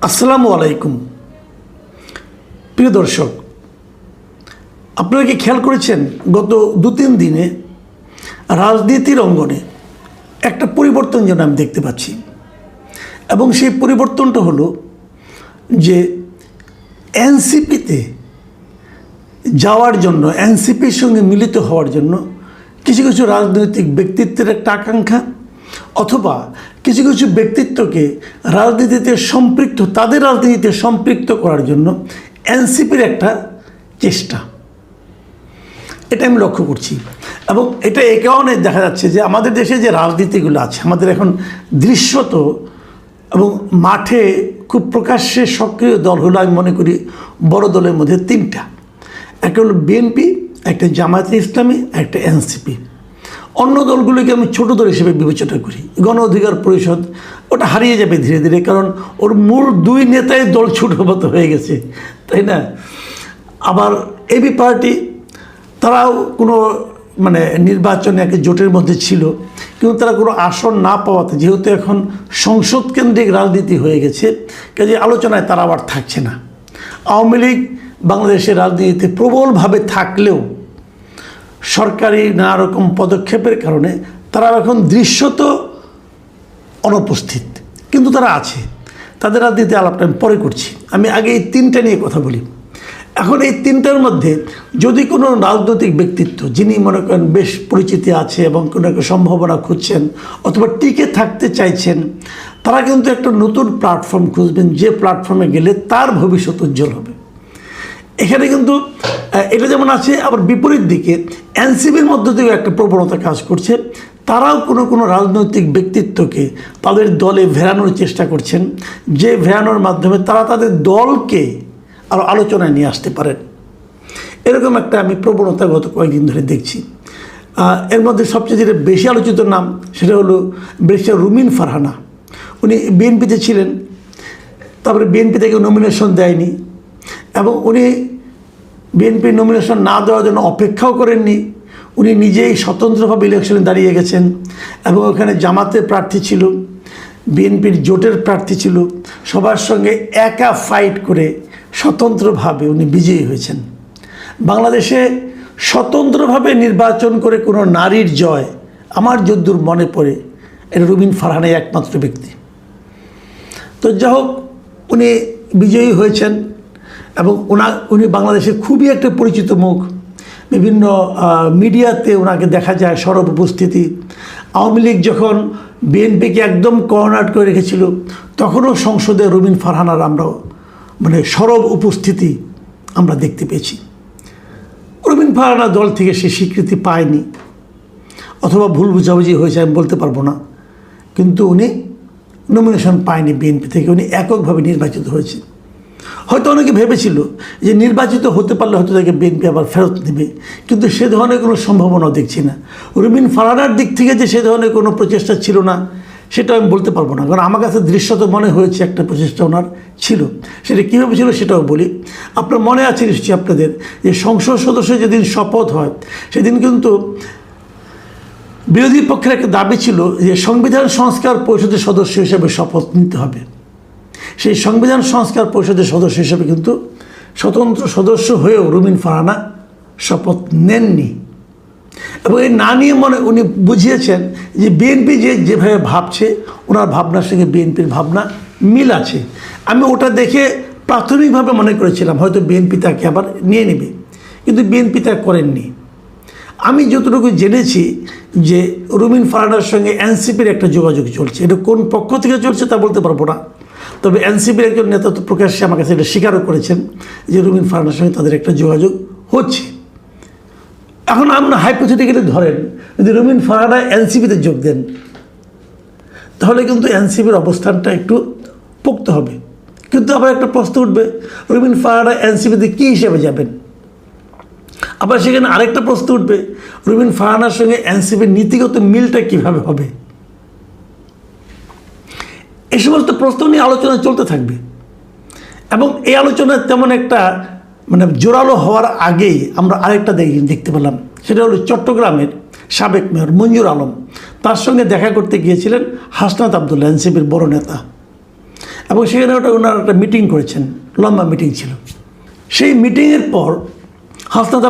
আসসালামু আলাইকুম প্রিয় দর্শক, আপনারা কি খেয়াল করেছেন গত 2-3 দিনে রাজনীতির অঙ্গনে একটা পরিবর্তন যেন আমি দেখতে পাচ্ছি। এবং সেই পরিবর্তনটা হলো যে এনসিপিতে যাওয়ার জন্য, এনসিপির সঙ্গে মিলিত হওয়ার জন্য কিছু কিছু রাজনৈতিক ব্যক্তিত্বের একটা আকাঙ্ক্ষা, অথবা কিছু কিছু ব্যক্তিত্বকে রাজনীতিতে সম্পৃক্ত, তাদের রাজনীতিতে সম্পৃক্ত করার জন্য এনসিপির একটা চেষ্টা, এটা আমি লক্ষ্য করছি। এবং এটা এ কারণে দেখা যাচ্ছে যে আমাদের দেশে যে রাজনীতিগুলো আছে, আমাদের এখন দৃশ্যত এবং মাঠে খুব প্রকাশ্যে সক্রিয় দল হলো, আমি মনে করি বড় দলের মধ্যে 3টা। একটা হলো বিএনপি, একটা জামায়াতে ইসলামী, একটা এনসিপি। অন্য দলগুলিকে আমি ছোট দল হিসেবে বিবেচনা করি। গণ অধিকার পরিষদ ওটা হারিয়ে যাবে ধীরে ধীরে, কারণ ওর মূল 2 নেতাই দল ছোটোমতো হয়ে গেছে, তাই না? আবার এবি পার্টি, তারাও কোনো নির্বাচনে একটা জোটের মধ্যে ছিল, কিন্তু তারা কোনো আসন না পাওয়াতে, যেহেতু এখন সংসদ কেন্দ্রিক রাজনীতি হয়ে গেছে, কাজে আলোচনায় তারা আবার থাকছে না। আওয়ামী লীগ বাংলাদেশের রাজনীতিতে প্রবলভাবে থাকলেও সরকারি নানা রকম পদক্ষেপের কারণে তারা এখন দৃশ্যত অনুপস্থিত, কিন্তু তারা আছে। তাদের রাজনীতি আলাপটা আমি পরে করছি, আমি আগে এই 3টা নিয়ে কথা বলি। এখন এই 3টার মধ্যে যদি কোনো রাজনৈতিক ব্যক্তিত্ব, যিনি মনে করেন বেশ পরিচিতি আছে এবং কোনো একটা সম্ভাবনা খুঁজছেন অথবা টিকে থাকতে চাইছেন, তারা কিন্তু একটা নতুন প্ল্যাটফর্ম খুঁজবেন, যে প্ল্যাটফর্মে গেলে তার ভবিষ্যৎ উজ্জ্বল হবে। এখানে কিন্তু এটা যেমন আছে, আবার বিপরীত দিকে এনসিপির মধ্য থেকে একটা প্রবণতা কাজ করছে। তারাও কোনো কোনো রাজনৈতিক ব্যক্তিত্বকে তাদের দলে ভেড়ানোর চেষ্টা করছেন, যে ভেড়ানোর মাধ্যমে তারা তাদের দলকে আরও আলোচনায় নিয়ে আসতে পারেন। এরকম একটা আমি প্রবণতা গত কয়েকদিন ধরে দেখছি। এর মধ্যে সবচেয়ে যেটা বেশি আলোচিত নাম, সেটা হলো ব্যারিস্টার রুমিন ফারহানা। উনি বিএনপিতে ছিলেন, তারপরে বিএনপি থেকে নমিনেশন দেয়নি, এবং উনি বিএনপির নমিনেশন না দেওয়ার জন্য অপেক্ষাও করেননি। উনি নিজেই স্বতন্ত্রভাবে ইলেকশনে দাঁড়িয়ে গেছেন, এবং ওখানে জামাতের প্রার্থী ছিল, বিএনপির জোটের প্রার্থী ছিল, সবার সঙ্গে একা ফাইট করে স্বতন্ত্রভাবে উনি বিজয়ী হয়েছেন। বাংলাদেশে স্বতন্ত্রভাবে নির্বাচন করে কোনো নারীর জয় আমার যদ্দূর মনে পড়ে, এটা রুমিন ফারহানাই একমাত্র ব্যক্তি। তো যাই হোক, উনি বিজয়ী হয়েছেন, এবং উনি বাংলাদেশের খুবই একটা পরিচিত মুখ। বিভিন্ন মিডিয়াতে ওনাকে দেখা যায় সরব উপস্থিতি। আওয়ামী লীগ যখন বিএনপিকে একদম কর্নার করে রেখেছিল, তখনও সংসদে রুমিন ফারহানার আমরা সরব উপস্থিতি আমরা দেখতে পেয়েছি। রুমিন ফারহানা দল থেকে সে স্বীকৃতি পায়নি, অথবা ভুল বুঝাবুঝি হয়েছে, আমি বলতে পারবো না, কিন্তু উনি নমিনেশন পায়নি বিএনপি থেকে, উনি এককভাবে নির্বাচিত হয়েছে। হয়তো অনেকে ভেবেছিল যে নির্বাচিত হতে পারলে হয়তো তাকে বিএনপি আবার ফেরত দেবে, কিন্তু সে ধরনের কোনো সম্ভাবনাও দেখছি না। রুমিন ফারহানার দিক থেকে যে সে ধরনের কোনো প্রচেষ্টা ছিল না, সেটা আমি বলতে পারবো না, কারণ আমার কাছে দৃশ্যত মনে হয়েছে একটা প্রচেষ্টা ওনার ছিল। সেটা কীভাবে ছিল সেটাও বলি। আপনার মনে আছে নিশ্চয়ই আপনাদের, যে সংসদ সদস্য যেদিন শপথ হয়, সেদিন কিন্তু বিরোধী পক্ষের একটা দাবি ছিল যে সংবিধান সংস্কার পরিষদের সদস্য হিসেবে শপথ নিতে হবে। সেই সংবিধান সংস্কার পরিষদের সদস্য হিসেবে কিন্তু স্বতন্ত্র সদস্য হয়েও রুমিন ফারহানা শপথ নেননি, এবং এই না নিয়ে উনি বুঝিয়েছেন যে বিএনপি যেভাবে ভাবছে, ওনার ভাবনার সঙ্গে বিএনপির ভাবনা মিল আছে। আমি ওটা দেখে প্রাথমিকভাবে মনে করেছিলাম হয়তো বিএনপি তাকে আবার নিয়ে নেবে, কিন্তু বিএনপি তা করেননি। আমি যতটুকু জেনেছি যে রুমিন ফারহানার সঙ্গে এনসিপির একটা যোগাযোগ চলছে। এটা কোন পক্ষ থেকে চলছে তা বলতে পারবো না, তবে এনসিপির একজন নেতা তো প্রকাশ্যে আমার কাছে এটা স্বীকারও করেছেন যে রুমিন ফারহানার সঙ্গে তাদের একটা যোগাযোগ হচ্ছে। এখন আমরা হাইপোথেটিক্যালি ধরেন যদি রুমিন ফারহানা এনসিপিতে যোগ দেন, তাহলে কিন্তু এনসিপির অবস্থানটা একটু পোক্ত হবে। কিন্তু আবার একটা প্রশ্ন উঠবে, রুমিন ফারহানা এনসিপিতে কী হিসেবে যাবেন? আবার সেখানে আরেকটা প্রশ্ন উঠবে, রুমিন ফারহানার সঙ্গে এনসিপির নীতিগত মিলটা কীভাবে হবে? এই সমস্ত প্রশ্ন নিয়ে আলোচনা চলতে থাকবে, এবং এই আলোচনা তেমন একটা জোরালো হওয়ার আগেই আমরা আরেকটা দেখতে পেলাম। সেটা হলো চট্টগ্রামের সাবেক মেয়র মঞ্জুর আলম, তার সঙ্গে দেখা করতে গিয়েছিলেন হাসনাত আবদুল্লাহ, এনসিপির বড় নেতা। এবং সেখানে ওনারা একটা মিটিং করেছেন, লম্বা মিটিং ছিল। সেই মিটিংয়ের পর হাসনাত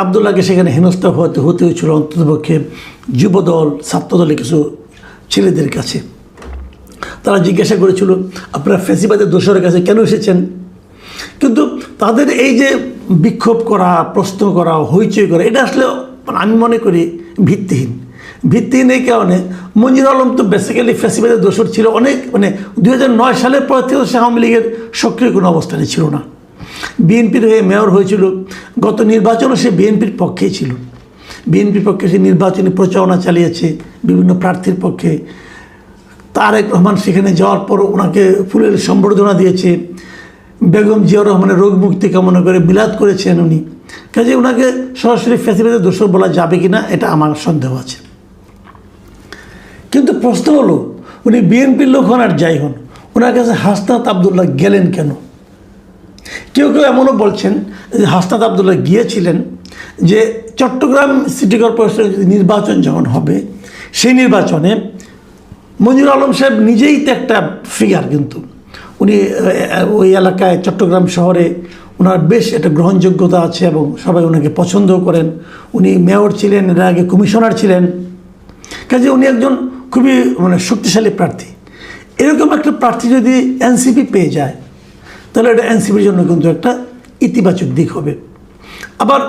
আবদুল্লাহকে সেখানে হেনস্থা হতে হয়েছিল অন্ততপক্ষে যুবদল, ছাত্রদলে কিছু ছেলেদের কাছে। তারা জিজ্ঞাসা করেছিল আপনারা ফ্যাসিবাদের দোসরের কাছে কেন এসেছেন। কিন্তু তাদের এই যে বিক্ষোভ করা, প্রশ্ন করা, হইচই করা, এটা আসলে আমি মনে করি ভিত্তিহীন। এই কারণে মঞ্জুর আলম তো বেসিক্যালি ফ্যাসিবাদের দোসর ছিল অনেক, 2009 সালের পর থেকে সে আওয়ামী লীগের সক্রিয় কোনো অবস্থানে ছিল না। বিএনপির হয়ে মেয়র হয়েছিল, গত নির্বাচনও সে বিএনপির পক্ষেই ছিল। বিএনপির পক্ষে সে নির্বাচনী প্রচারণা চালিয়েছে বিভিন্ন প্রার্থীর পক্ষে। তারেক রহমান সেখানে যাওয়ার পর ওনাকে ফুলের সম্বর্ধনা দিয়েছে, বেগম জিয়াউর রহমানের রোগ মুক্তি কামনা করে মিলাদ করেছেন উনি। কাজে ওনাকে সরাসরি ফ্যাসিবাদের দোষর বলা যাবে কিনা এটা আমার সন্দেহ আছে। কিন্তু প্রশ্ন হলো উনি বিএনপির লোক হন আর যাই হন, ওনার কাছে হাসনাত আবদুল্লাহ গেলেন কেন? কেউ এমনও বলছেন যে হাসনাত আবদুল্লাহ গিয়েছিলেন যে চট্টগ্রাম সিটি কর্পোরেশনের নির্বাচন যখন হবে সেই নির্বাচনে মঞ্জুর আলম সাহেব নিজেই তো একটা ফিগার, কিন্তু উনি ওই এলাকায় চট্টগ্রাম শহরে ওনার বেশ একটা গ্রহণযোগ্যতা আছে এবং সবাই ওনাকে পছন্দও করেন। উনি মেয়র ছিলেন, এর আগে কমিশনার ছিলেন। কাজে উনি একজন খুবই শক্তিশালী প্রার্থী। এরকম একটা প্রার্থী যদি এনসিপি পেয়ে যায় তাহলে এটা এনসিপির জন্য কিন্তু একটা ইতিবাচক দিক হবে। আবার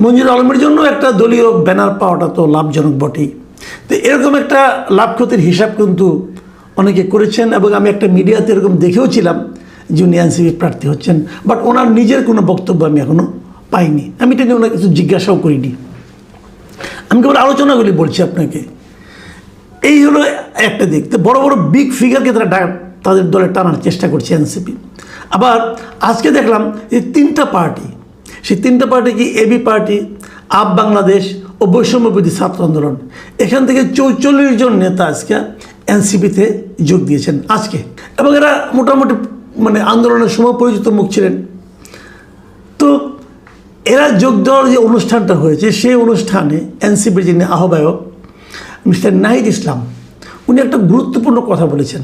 মঞ্জুর আলমের জন্য একটা দলীয় ব্যানার পাওয়াটা তো লাভজনক বটেই। তো এরকম একটা লাভ ক্ষতির হিসাব কিন্তু অনেকে করেছেন এবং আমি একটা মিডিয়াতে এরকম দেখেও ছিলাম যে উনি এনসিপি প্রার্থী হচ্ছেন, বাট ওনার নিজের কোনো বক্তব্য আমি এখনও পাইনি। আমি এটা নিয়ে ওনার কিছু জিজ্ঞাসাও করিনি। আমি কেবল আলোচনাগুলি বলছি আপনাকে। এই হলো একটা দিক। তো বড় বড় বিগ ফিগারকে তারা তাদের দলে টানার চেষ্টা করছে এনসিপি। আবার আজকে দেখলাম যে 3টা পার্টি, সেই 3টা পার্টি কি এবি পার্টি, আপ বাংলাদেশ ও বৈষম্যবিরোধী ছাত্র আন্দোলন, এখান থেকে 44 জন নেতা আজকে এনসিপিতে যোগ দিয়েছেন আজকে। এবং এরা মোটামুটি আন্দোলনের সময় পরিচিত মুখ ছিলেন। তো এরা যোগ দেওয়ার যে অনুষ্ঠানটা হয়েছে সেই অনুষ্ঠানে এনসিপির যিনি আহ্বায়ক মিস্টার নাহিদ ইসলাম উনি একটা গুরুত্বপূর্ণ কথা বলেছেন।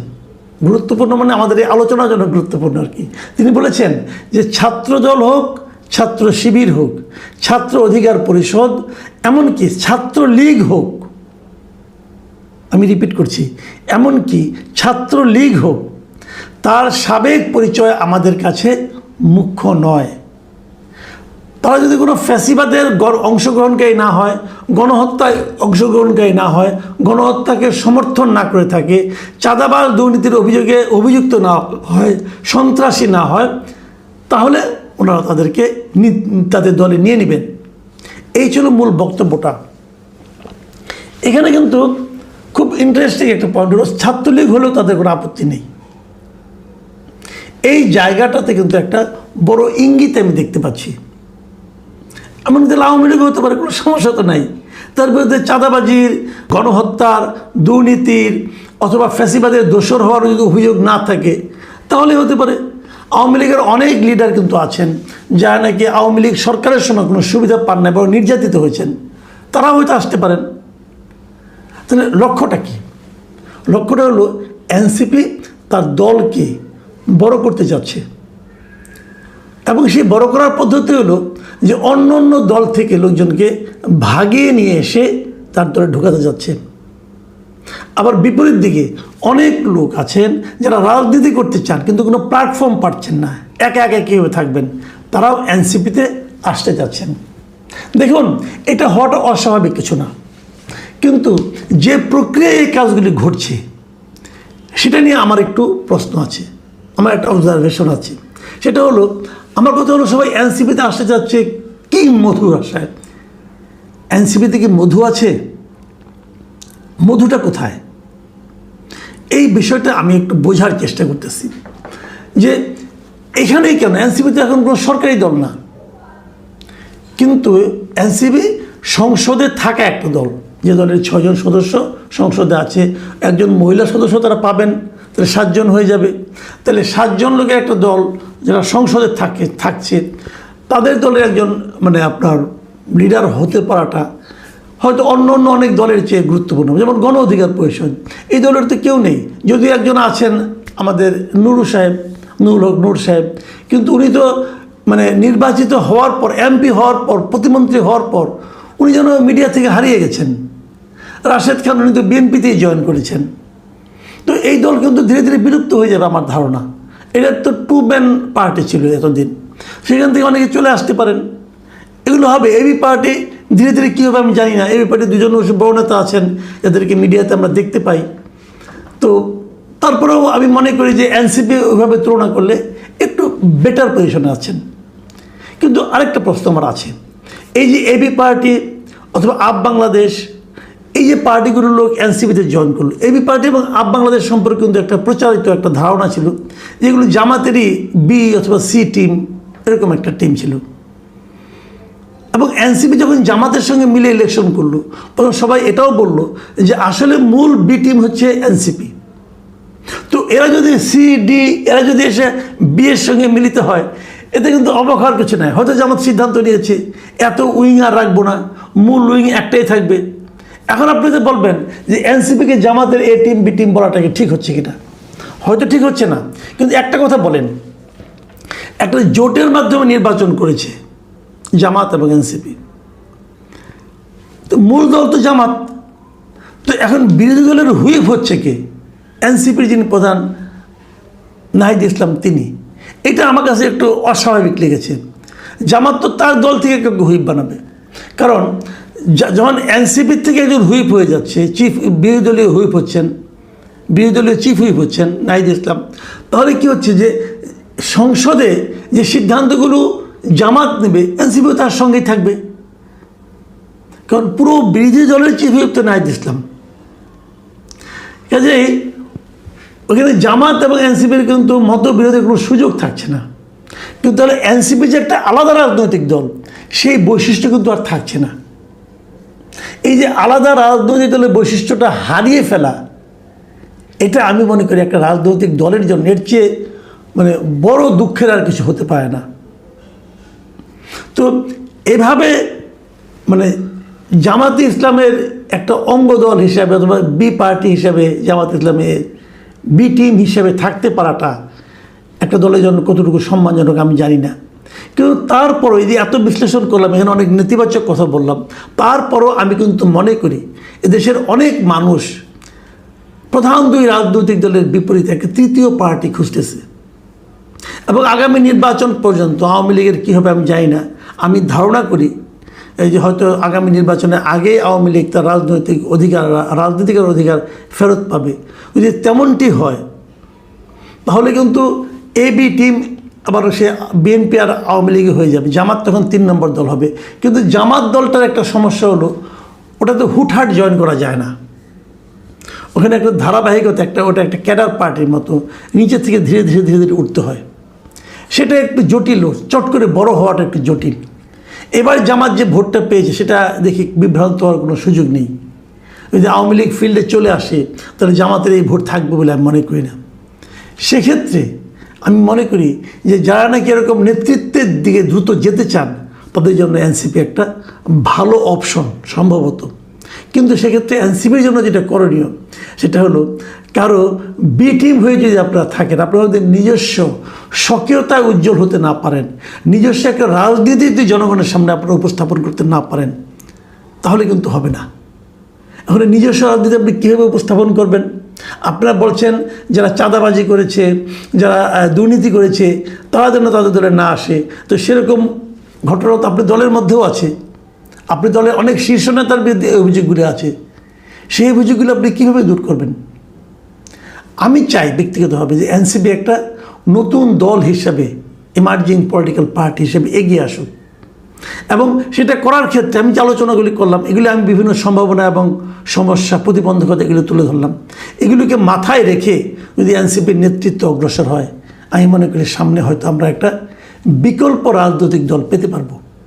গুরুত্বপূর্ণ আমাদের এই আলোচনার জন্য গুরুত্বপূর্ণ আর কি। তিনি বলেছেন যে ছাত্রদল হোক, ছাত্র শিবির হোক, ছাত্র অধিকার পরিষদ, এমনকি ছাত্র লীগ হোক, আমি রিপিট করছি, এমনকি ছাত্র লীগ হোক, তার সাবেক পরিচয় আমাদের কাছে মুখ্য নয়। তারা যদি কোনো ফ্যাসিবাদের অংশগ্রহণকারী না হয়, গণহত্যায় অংশগ্রহণকারী না হয়, গণহত্যাকে সমর্থন না করে থাকে, চাঁদাবাজ দুর্নীতির অভিযোগে অভিযুক্ত না হয়, সন্ত্রাসী না হয়, তাহলে ওনারা তাদেরকে তাদের দলে নিয়ে নেবেন। এই ছিল মূল বক্তব্যটা। এখানে কিন্তু খুব ইন্টারেস্টিং একটা পয়েন্ট হলো, ছাত্রলীগ হলেও তাদের কোনো আপত্তি নেই। এই জায়গাটাতে কিন্তু একটা বড় ইঙ্গিত আমি দেখতে পাচ্ছি। এমনকি আওয়ামী লীগ হতে পারে, কোনো সমস্যা তো নাই। তার বিরুদ্ধে চাঁদাবাজির, গণহত্যার, দুর্নীতির অথবা ফ্যাসিবাদের দোষর হওয়ার যদি অভিযোগ না থাকে তাহলে হতে পারে। আওয়ামী লীগের অনেক লিডার কিন্তু আছেন যারা নাকি আওয়ামী লীগ সরকারের সময় কোনো সুবিধা পান না, বরং নির্যাতিত হয়েছেন, তারা হয়তো আসতে পারেন। তাহলে লক্ষ্যটা কী? লক্ষ্যটা হলো এনসিপি তার দলকে বড় করতে যাচ্ছে এবং সেই বড় করার পদ্ধতি হলো যে অন্য অন্য দল থেকে লোকজনকে ভাগিয়ে নিয়ে এসে তার দলে ঢোকাতে যাচ্ছে। আবার বিপরীত দিকে অনেক লোক আছেন যারা রাজনীতি করতে চান কিন্তু কোনো প্ল্যাটফর্ম পাচ্ছেন না, একা একা কীভাবে থাকবেন, তারাও এনসিপিতে আসতে যাচ্ছেন। দেখুন, এটা হওয়াটা অস্বাভাবিক কিছু না, কিন্তু যে প্রক্রিয়ায় এই কাজগুলি ঘটছে সেটা নিয়ে আমার একটু প্রশ্ন আছে, আমার একটা অবজারভেশন আছে। সেটা হলো, আমার কথা হলো সবাই এনসিপিতে আসতে যাচ্ছে কি মধুর আশায়। এনসিপিতে কি মধু আছে? মধুটা কোথায়? এই বিষয়টা আমি একটু বোঝার চেষ্টা করতেছি যে এখানেই কেন এনসিপিতে এখন কোনো সরকারি দল না, কিন্তু এনসিপি সংসদে থাকা একটা দল, যে দলের 6 জন সদস্য সংসদে আছে, একজন মহিলা সদস্য তারা পাবেন, তাহলে 7 জন হয়ে যাবে। তাহলে 7 জন লোকের একটা দল যারা সংসদে থাকছে, তাদের দলের একজন আপনার লিডার হতে পারাটা হয়তো অন্য অন্য অনেক দলের চেয়ে গুরুত্বপূর্ণ। যেমন গণ অধিকার পরিষদ, এই দলের তো কেউ নেই, যদিও একজন আছেন আমাদের নুরুল হক নূর সাহেব, কিন্তু উনি তো মানে নির্বাচিত হওয়ার পর, এমপি হওয়ার পর, প্রতিমন্ত্রী হওয়ার পর উনি যেন মিডিয়া থেকে হারিয়ে গেছেন। রাশেদ খান উনি তো বিএনপিতেই জয়েন করেছেন। তো এই দল কিন্তু ধীরে ধীরে বিলুপ্ত হয়ে যাবে আমার ধারণা। এটা তো টু ম্যান পার্টি ছিল এতদিন, সেখান থেকে অনেকে চলে আসতে পারেন, এগুলো হবে। এবি পার্টি ধীরে ধীরে কী হবে আমি জানি না। এবি পার্টি দুজন বড় নেতা আছেন যাদেরকে মিডিয়াতে আমরা দেখতে পাই। তো তারপরেও আমি মনে করি যে এনসিপি ওইভাবে তুলনা করলে একটু বেটার পজিশনে আছেন। কিন্তু আরেকটা প্রশ্ন আমার আছে, এই যে এবি পার্টি অথবা আপ বাংলাদেশ, এই যে পার্টিগুলোর লোক এনসিপিতে জয়েন করলো, এবি পার্টি এবং আপ বাংলাদেশ সম্পর্কে কিন্তু একটা প্রচারিত একটা ধারণা ছিল যেগুলো জামাতেরই বি অথবা সি টিম, এরকম একটা টিম ছিল। এবং এনসিপি যখন জামাতের সঙ্গে মিলে ইলেকশন করলো তখন সবাই এটাও বলল যে আসলে মূল বি টিম হচ্ছে এনসিপি। তো এরা যদি সি ডি, এরা যদি এসে বি এর সঙ্গে মিলিত হয়, এতে কিন্তু অবাক হওয়ার কিছু নাই। হয়তো জামাত সিদ্ধান্ত নিয়েছে এত উইং আর রাখবো না, মূল উইং একটাই থাকবে। এখন আপনি তো বলবেন যে এনসিপিকে জামাতের এ টিম বি টিম বলাটাকে ঠিক হচ্ছে কিনা, হয়তো ঠিক হচ্ছে না। কিন্তু একটা কথা বলেন, একটা জোটের মাধ্যমে নির্বাচন করেছে জামাত এবং এনসিপি, তো মূল দল তো জামাত। তো এখন বিরোধী দলের হুইপ হচ্ছে কে? এনসিপির যিনি প্রধান নাহিদ ইসলাম তিনি। এটা আমার কাছে একটু অস্বাভাবিক লেগেছে। জামাত তো তার দল থেকে কেউ হুইপ বানাবে, কারণ যখন এনসিপির থেকে একজন হুইপ হয়ে যাচ্ছে, চিফ বিরোধী দলীয় হুইপ হচ্ছেন, বিরোধী দলীয় চিফ হুইপ হচ্ছেন নাহিদ ইসলাম, তাহলে কি হচ্ছে যে সংসদে যে সিদ্ধান্তগুলো জামাত নেবে এনসিপিও তার সঙ্গেই থাকবে, কারণ পুরো বিরোধী দলের চিফ হুইপ তো নাহিদ ইসলাম। কাজেই ওখানে জামাত এবং এনসিপির কিন্তু মতবিরোধের কোনো সুযোগ থাকছে না। কিন্তু তাহলে এনসিপি যে একটা আলাদা রাজনৈতিক দল, সেই বৈশিষ্ট্য কিন্তু আর থাকছে না। এই যে আলাদা রাজনৈতিক দলের বৈশিষ্ট্যটা হারিয়ে ফেলা, এটা আমি মনে করি একটা রাজনৈতিক দলের জন্য এর চেয়ে মানে বড় দুঃখের আর কিছু হতে পারে না। তো এভাবে মানে জামাতে ইসলামের একটা অঙ্গ দল হিসাবে অথবা বি পার্টি হিসাবে জামাত ইসলামের বি টিম হিসেবে থাকতে পারাটা একটা দলের জন্য কতটুকু সম্মানজনক আমি জানি না। কিন্তু তারপরও এই যে এত বিশ্লেষণ করলাম, এখানে অনেক নেতিবাচক কথা বললাম, তারপরও আমি কিন্তু মনে করি এদেশের অনেক মানুষ প্রধান দুই রাজনৈতিক দলের বিপরীতে একটা তৃতীয় পার্টি খুঁজতেছে। এবং আগামী নির্বাচন পর্যন্ত আওয়ামী লীগের কী হবে আমি জানি না। আমি ধারণা করি এই যে হয়তো আগামী নির্বাচনের আগে আওয়ামী লীগ তার রাজনৈতিক অধিকার ফেরত পাবে। যদি তেমনটি হয় তাহলে কিন্তু এ বি টিম আবার সে বিএনপি আর আওয়ামী লীগে হয়ে যাবে, জামাত তখন 3 নম্বর দল হবে। কিন্তু জামাত দলটার একটা সমস্যা হলো ওটা তো হুটহাট জয়েন করা যায় না, ওখানে একটা ধারাবাহিকতা, ওটা একটা ক্যাডার পার্টির মতো নিচে থেকে ধীরে ধীরে ধীরে ধীরে উঠতে হয়। সেটা একটু জটিল, চট করে বড় হওয়াটা একটু জটিল। এবার জামাত যে ভোটটা পেয়েছে সেটা দেখি বিভ্রান্ত হওয়ার কোনো সুযোগ নেই। যদি আওয়ামী লীগ ফিল্ডে চলে আসে তাহলে জামাতের এই ভোট থাকবে বলে আমি মনে করি না। সেক্ষেত্রে আমি মনে করি যে যারা নাকি এরকম নেতৃত্বের দিকে দ্রুত যেতে চান তাদের জন্য এনসিপি একটা ভালো অপশন সম্ভবত। কিন্তু সেক্ষেত্রে এনসিপির জন্য যেটা করণীয় সেটা হলো কারো বি টিম হয়ে যদি আপনারা থাকেন, আপনারা যদি নিজস্ব স্বকীয়তা উজ্জ্বল হতে না পারেন, নিজস্ব একটা রাজনীতি যদি জনগণের সামনে আপনারা উপস্থাপন করতে না পারেন তাহলে কিন্তু হবে না। এখন নিজস্ব রাজনীতি আপনি কীভাবে উপস্থাপন করবেন? আপনারা বলছেন যারা চাঁদাবাজি করেছে, যারা দুর্নীতি করেছে তারা যেন তাদের দলে না আসে। তো সেরকম ঘটনা তো আপনার দলের মধ্যেও আছে, আপনি দলের অনেক শীর্ষ নেতার বিরুদ্ধে অভিযোগগুলো আছে, সেই অভিযোগগুলো আপনি কীভাবে দূর করবেন? আমি চাই ব্যক্তিগতভাবে যে এনসিপি একটা নতুন দল হিসাবে, ইমার্জিং পলিটিক্যাল পার্টি হিসেবে এগিয়ে আসুক। এবং সেটা করার ক্ষেত্রে আমি যে আলোচনাগুলি করলাম এগুলি আমি বিভিন্ন সম্ভাবনা এবং সমস্যা, প্রতিবন্ধকতা এগুলো তুলে ধরলাম। এগুলিকে মাথায় রেখে যদি এনসিপির নেতৃত্ব অগ্রসর হয় আমি মনে করি সামনে হয়তো আমরা একটা বিকল্প রাজনৈতিক দল পেতে পারবো।